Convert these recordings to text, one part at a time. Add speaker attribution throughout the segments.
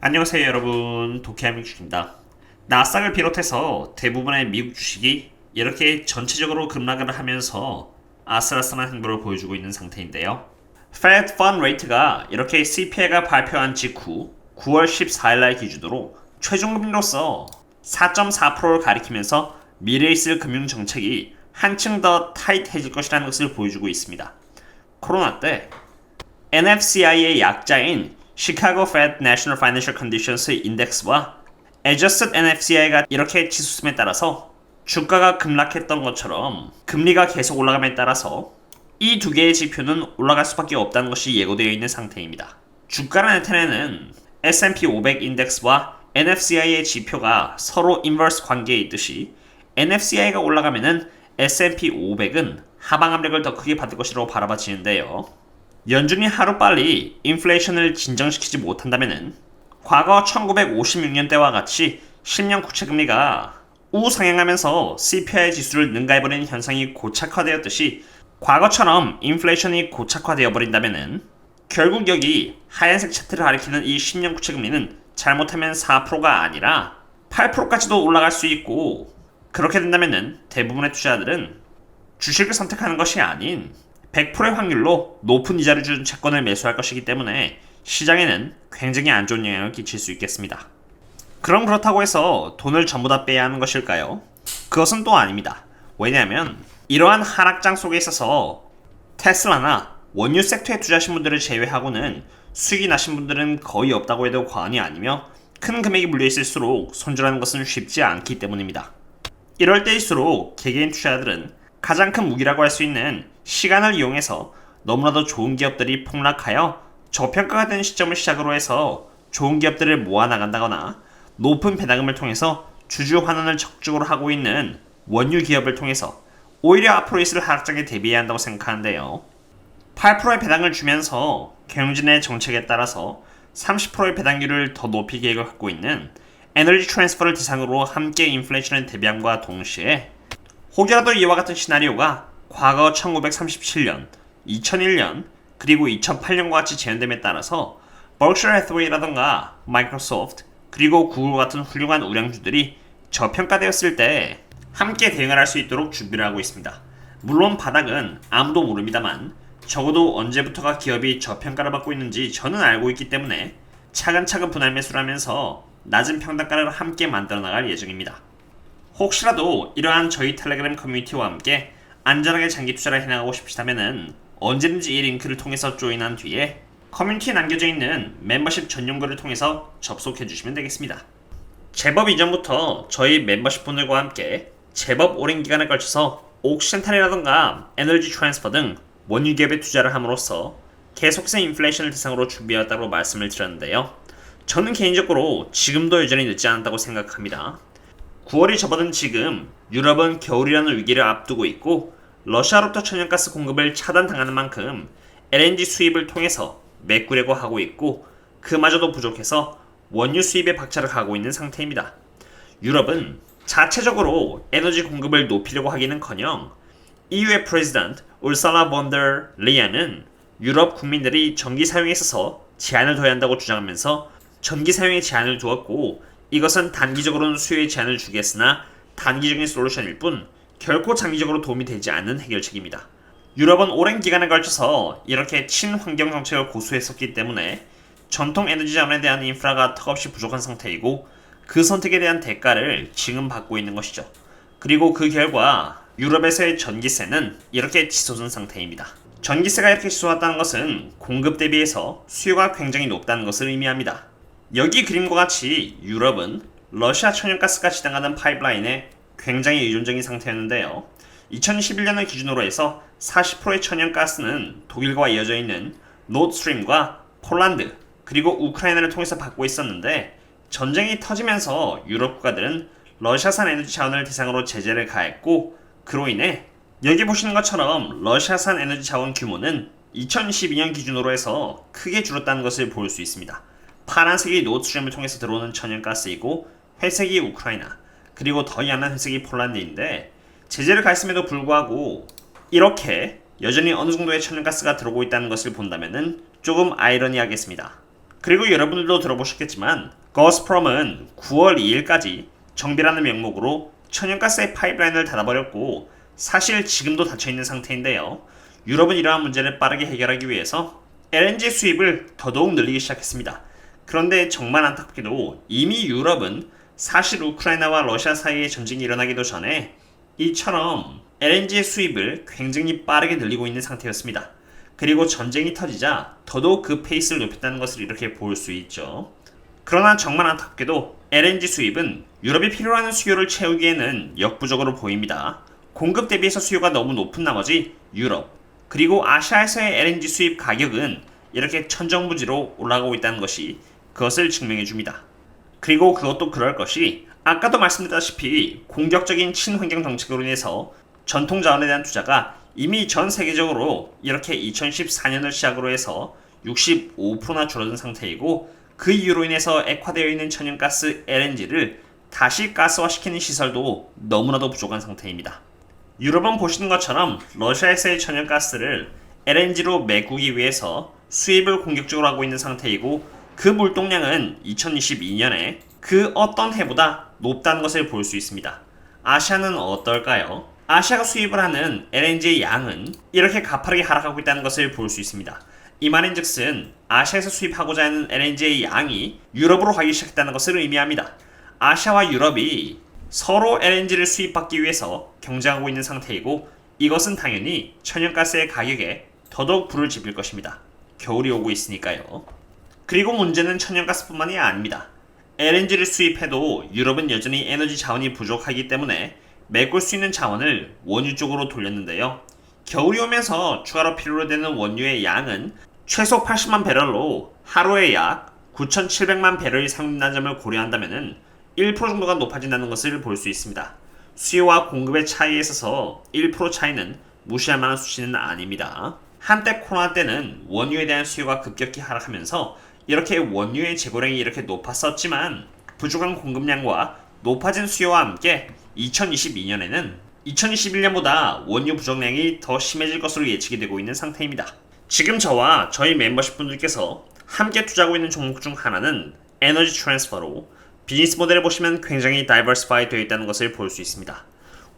Speaker 1: 안녕하세요 여러분, 도쿄하밍 주입니다. 나스닥을 비롯해서 대부분의 미국 주식이 이렇게 전체적으로 급락을 하면서 아슬아슬한 행보를 보여주고 있는 상태인데요. Fed Fund Rate가 이렇게 CPI가 발표한 직후 9월 14일날 기준으로 최종금리로서 4.4%를 가리키면서 미래에 있을 금융정책이 한층 더 타이트해질 것이라는 것을 보여주고 있습니다. 코로나 때 NFCI의 약자인 시카고 Fed National Financial Conditions Index와 Adjusted NFCI가 이렇게 치솟음에 따라서 주가가 급락했던 것처럼 금리가 계속 올라감에 따라서 이 두 개의 지표는 올라갈 수밖에 없다는 것이 예고되어 있는 상태입니다. 주가를 나타내는 S&P 500 인덱스와 NFCI의 지표가 서로 인버스 관계에 있듯이 NFCI가 올라가면은 S&P 500은 하방 압력을 더 크게 받을 것이라고 바라봐지는데요. 연준이 하루빨리 인플레이션을 진정시키지 못한다면은 과거 1956년대와 같이 10년 국채금리가 우상향하면서 CPI 지수를 능가해버리는 현상이 고착화되었듯이 과거처럼 인플레이션이 고착화되어 버린다면은 결국 여기 하얀색 차트를 가리키는 이 10년 국채금리는 잘못하면 4%가 아니라 8%까지도 올라갈 수 있고, 그렇게 된다면은 대부분의 투자자들은 주식을 선택하는 것이 아닌 100%의 확률로 높은 이자를 주는 채권을 매수할 것이기 때문에 시장에는 굉장히 안 좋은 영향을 끼칠 수 있겠습니다. 그럼 그렇다고 해서 돈을 전부 다 빼야 하는 것일까요? 그것은 또 아닙니다. 왜냐하면 이러한 하락장 속에 있어서 테슬라나 원유 섹터에 투자하신 분들을 제외하고는 수익이 나신 분들은 거의 없다고 해도 과언이 아니며, 큰 금액이 물려있을수록 손절하는 것은 쉽지 않기 때문입니다. 이럴 때일수록 개개인 투자자들은 가장 큰 무기라고 할 수 있는 시간을 이용해서 너무나도 좋은 기업들이 폭락하여 저평가가 된 시점을 시작으로 해서 좋은 기업들을 모아나간다거나 높은 배당금을 통해서 주주 환원을 적극적으로 하고 있는 원유 기업을 통해서 오히려 앞으로 있을 하락장에 대비해야 한다고 생각하는데요. 8%의 배당을 주면서 경영진의 정책에 따라서 30%의 배당률을 더 높이 계획을 갖고 있는 에너지 트랜스퍼를 대상으로 함께 인플레이션을 대비함과 동시에 혹여라도 이와 같은 시나리오가 과거 1937년, 2001년, 그리고 2008년과 같이 재현됨에 따라서 Berkshire Hathaway라던가 마이크로소프트, 그리고 구글 같은 훌륭한 우량주들이 저평가되었을 때 함께 대응을 할 수 있도록 준비를 하고 있습니다. 물론 바닥은 아무도 모릅니다만 적어도 언제부터가 기업이 저평가를 받고 있는지 저는 알고 있기 때문에 차근차근 분할 매수를 하면서 낮은 평단가를 함께 만들어 나갈 예정입니다. 혹시라도 이러한 저희 텔레그램 커뮤니티와 함께 안전하게 장기 투자를 해나가고 싶으시다면 언제든지 이 링크를 통해서 조인한 뒤에 커뮤니티에 남겨져 있는 멤버십 전용글을 통해서 접속해 주시면 되겠습니다. 제법 이전부터 저희 멤버십 분들과 함께 제법 오랜 기간에 걸쳐서 옥시젠탈이라던가 에너지 트랜스퍼 등 원유 기업에 투자를 함으로써 계속해서 인플레이션을 대상으로 준비해왔다고 말씀을 드렸는데요. 저는 개인적으로 지금도 여전히 늦지 않았다고 생각합니다. 9월이 접어든 지금 유럽은 겨울이라는 위기를 앞두고 있고, 러시아로부터 천연가스 공급을 차단당하는 만큼 LNG 수입을 통해서 메꾸려고 하고 있고, 그마저도 부족해서 원유 수입에 박차를 가고 있는 상태입니다. 유럽은 자체적으로 에너지 공급을 높이려고 하기는커녕 EU의 프레지던트 울살라 본더 레이안은 유럽 국민들이 전기 사용에 있어서 제한을 둬야 한다고 주장하면서 전기 사용에 제한을 두었고, 이것은 단기적으로는 수요에 제한을 주겠으나 단기적인 솔루션일 뿐 결코 장기적으로 도움이 되지 않는 해결책입니다. 유럽은 오랜 기간에 걸쳐서 이렇게 친환경 정책을 고수했었기 때문에 전통 에너지 자원에 대한 인프라가 턱없이 부족한 상태이고, 그 선택에 대한 대가를 지금 받고 있는 것이죠. 그리고 그 결과 유럽에서의 전기세는 이렇게 치솟은 상태입니다. 전기세가 이렇게 치솟았다는 것은 공급 대비해서 수요가 굉장히 높다는 것을 의미합니다. 여기 그림과 같이 유럽은 러시아 천연가스가 지나가는 파이프라인에 굉장히 의존적인 상태였는데요. 2011년을 기준으로 해서 40%의 천연가스는 독일과 이어져 있는 노드스트림과 폴란드, 그리고 우크라이나를 통해서 받고 있었는데, 전쟁이 터지면서 유럽 국가들은 러시아산 에너지 자원을 대상으로 제재를 가했고, 그로 인해 여기 보시는 것처럼 러시아산 에너지 자원 규모는 2012년 기준으로 해서 크게 줄었다는 것을 볼 수 있습니다. 파란색이 노드스트림을 통해서 들어오는 천연가스이고, 회색이 우크라이나, 그리고 더 야한 회색이 폴란드인데, 제재를 가했음에도 불구하고 이렇게 여전히 어느 정도의 천연가스가 들어오고 있다는 것을 본다면은 조금 아이러니하겠습니다. 그리고 여러분들도 들어보셨겠지만 거스프롬은 9월 2일까지 정비라는 명목으로 천연가스의 파이프라인을 닫아버렸고 사실 지금도 닫혀있는 상태인데요. 유럽은 이러한 문제를 빠르게 해결하기 위해서 LNG 수입을 더더욱 늘리기 시작했습니다. 그런데 정말 안타깝게도 이미 유럽은 사실 우크라이나와 러시아 사이의 전쟁이 일어나기도 전에 이처럼 LNG의 수입을 굉장히 빠르게 늘리고 있는 상태였습니다. 그리고 전쟁이 터지자 더더욱 그 페이스를 높였다는 것을 이렇게 볼 수 있죠. 그러나 정말 안타깝게도 LNG 수입은 유럽이 필요로 하는 수요를 채우기에는 역부족으로 보입니다. 공급 대비해서 수요가 너무 높은 나머지 유럽, 그리고 아시아에서의 LNG 수입 가격은 이렇게 천정부지로 올라가고 있다는 것이 그것을 증명해 줍니다. 그리고 그것도 그럴 것이 아까도 말씀드렸다시피 공격적인 친환경 정책으로 인해서 전통 자원에 대한 투자가 이미 전 세계적으로 이렇게 2014년을 시작으로 해서 65%나 줄어든 상태이고 그 이유로 인해서 액화되어 있는 천연가스 LNG를 다시 가스화시키는 시설도 너무나도 부족한 상태입니다. 유럽은 보시는 것처럼 러시아에서의 천연가스를 LNG로 메꾸기 위해서 수입을 공격적으로 하고 있는 상태이고 그 물동량은 2022년에 그 어떤 해보다 높다는 것을 볼 수 있습니다. 아시아는 어떨까요? 아시아가 수입을 하는 LNG의 양은 이렇게 가파르게 하락하고 있다는 것을 볼 수 있습니다. 이 말인즉슨 아시아에서 수입하고자 하는 LNG의 양이 유럽으로 가기 시작했다는 것을 의미합니다. 아시아와 유럽이 서로 LNG를 수입받기 위해서 경쟁하고 있는 상태이고 이것은 당연히 천연가스의 가격에 더더욱 불을 지필 것입니다. 겨울이 오고 있으니까요. 그리고 문제는 천연가스뿐만이 아닙니다. LNG를 수입해도 유럽은 여전히 에너지 자원이 부족하기 때문에 메꿀 수 있는 자원을 원유 쪽으로 돌렸는데요. 겨울이 오면서 추가로 필요로 되는 원유의 양은 최소 80만 배럴로 하루에 약 9,700만 배럴이 사용된다는 점을 고려한다면 1% 정도가 높아진다는 것을 볼 수 있습니다. 수요와 공급의 차이에 있어서 1% 차이는 무시할 만한 수치는 아닙니다. 한때 코로나 때는 원유에 대한 수요가 급격히 하락하면서 이렇게 원유의 재고량이 이렇게 높았었지만 부족한 공급량과 높아진 수요와 함께 2022년에는 2021년보다 원유 부족량이 더 심해질 것으로 예측이 되고 있는 상태입니다. 지금 저와 저희 멤버십 분들께서 함께 투자하고 있는 종목 중 하나는 에너지 트랜스퍼로 비즈니스 모델을 보시면 굉장히 다이버시파이 되어 있다는 것을 볼 수 있습니다.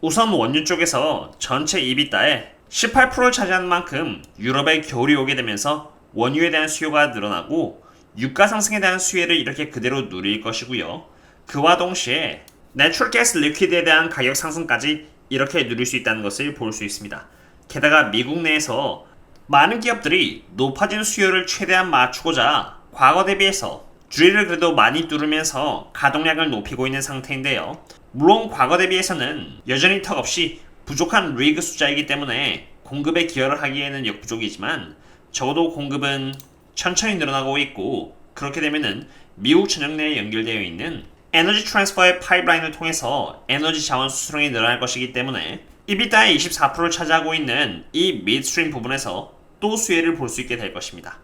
Speaker 1: 우선 원유 쪽에서 전체 EBITDA의 18%를 차지하는 만큼 유럽의 겨울이 오게 되면서 원유에 대한 수요가 늘어나고 유가 상승에 대한 수혜를 이렇게 그대로 누릴 것이고요. 그와 동시에 내추럴 가스 리퀴드에 대한 가격 상승까지 이렇게 누릴 수 있다는 것을 볼 수 있습니다. 게다가 미국 내에서 많은 기업들이 높아진 수요를 최대한 맞추고자 과거 대비해서 주의를 그래도 많이 뚫으면서 가동량을 높이고 있는 상태인데요. 물론 과거 대비해서는 여전히 턱없이 부족한 리그 숫자이기 때문에 공급에 기여를 하기에는 역부족이지만 적어도 공급은 천천히 늘어나고 있고 그렇게 되면은 미국 전역 내에 연결되어 있는 에너지 트랜스퍼의 파이프라인을 통해서 에너지 자원 수수량이 늘어날 것이기 때문에 EBITDA의 24%를 차지하고 있는 이 미드스트림 부분에서 또 수혜를 볼 수 있게 될 것입니다.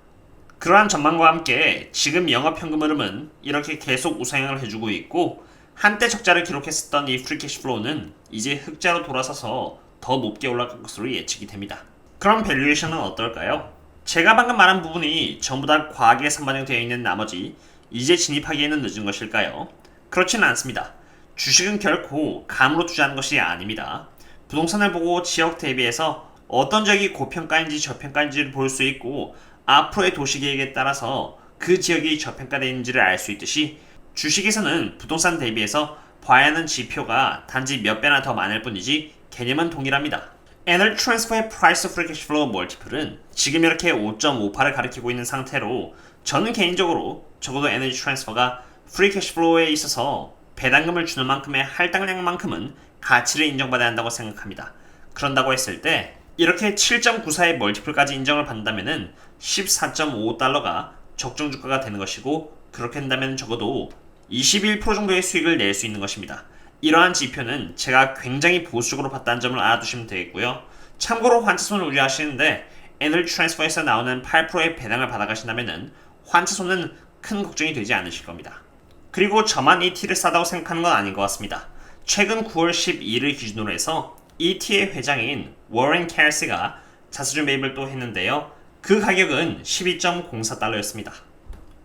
Speaker 1: 그러한 전망과 함께 지금 영업현금 흐름은 이렇게 계속 우상향을 해주고 있고 한때 적자를 기록했었던 이 프리 캐시플로우는 이제 흑자로 돌아서서 더 높게 올라갈 것으로 예측이 됩니다. 그럼 밸류에이션은 어떨까요? 제가 방금 말한 부분이 전부 다 과하게 선반영되어 있는 나머지 이제 진입하기에는 늦은 것일까요? 그렇지는 않습니다. 주식은 결코 감으로 투자하는 것이 아닙니다. 부동산을 보고 지역 대비해서 어떤 지역이 고평가인지 저평가인지를 볼 수 있고 앞으로의 도시계획에 따라서 그 지역이 저평가되어 있는지를 알 수 있듯이 주식에서는 부동산 대비해서 봐야 하는 지표가 단지 몇 배나 더 많을 뿐이지 개념은 동일합니다. 에너지 트랜스퍼의 프라이스 프리 캐시플로우 멀티플은 지금 이렇게 5.58을 가리키고 있는 상태로 저는 개인적으로 적어도 에너지 트랜스퍼가 프리 캐시플로우에 있어서 배당금을 주는 만큼의 할당량만큼은 가치를 인정받아야 한다고 생각합니다. 그런다고 했을 때 이렇게 7.94의 멀티플까지 인정을 받는다면 14.5달러가 적정 주가가 되는 것이고 그렇게 된다면 적어도 21% 정도의 수익을 낼 수 있는 것입니다. 이러한 지표는 제가 굉장히 보수적으로 봤다는 점을 알아두시면 되겠고요. 참고로 환차손을 우려하시는데 에너지 트랜스퍼에서 나오는 8%의 배당을 받아가신다면 환차손은 큰 걱정이 되지 않으실 겁니다. 그리고 저만 이 티를 싸다고 생각하는 건 아닌 것 같습니다. 최근 9월 12일을 기준으로 해서 이 티의 회장인 워렌 캐리스가 자사주 매입을 또 했는데요. 그 가격은 12.04달러였습니다.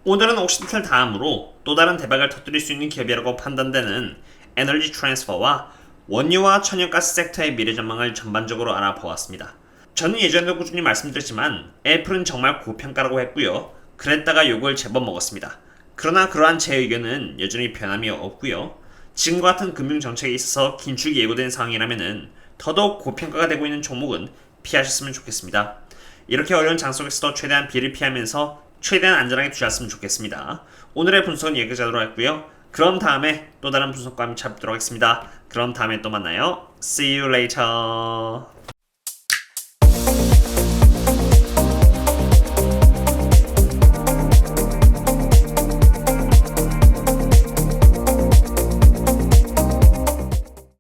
Speaker 1: 오늘은 옥시디탈 다음으로 또 다른 대박을 터뜨릴 수 있는 기업이라고 판단되는 에너지 트랜스퍼와 원유와 천연가스 섹터의 미래 전망을 전반적으로 알아보았습니다. 저는 예전에도 꾸준히 말씀드렸지만 애플은 정말 고평가라고 했고요. 그랬다가 욕을 제법 먹었습니다. 그러나 그러한 제 의견은 여전히 변함이 없고요. 지금과 같은 금융정책에 있어서 긴축이 예고된 상황이라면 더더욱 고평가가 되고 있는 종목은 피하셨으면 좋겠습니다. 이렇게 어려운 장 속에서도 최대한 비를 피하면서 최대한 안전하게 투자했으면 좋겠습니다. 오늘의 분석은 여기까지 하고요. 그럼 다음에 또 다른 분석과 함께 찾도록 하겠습니다. 그럼 다음에 또 만나요. See you later.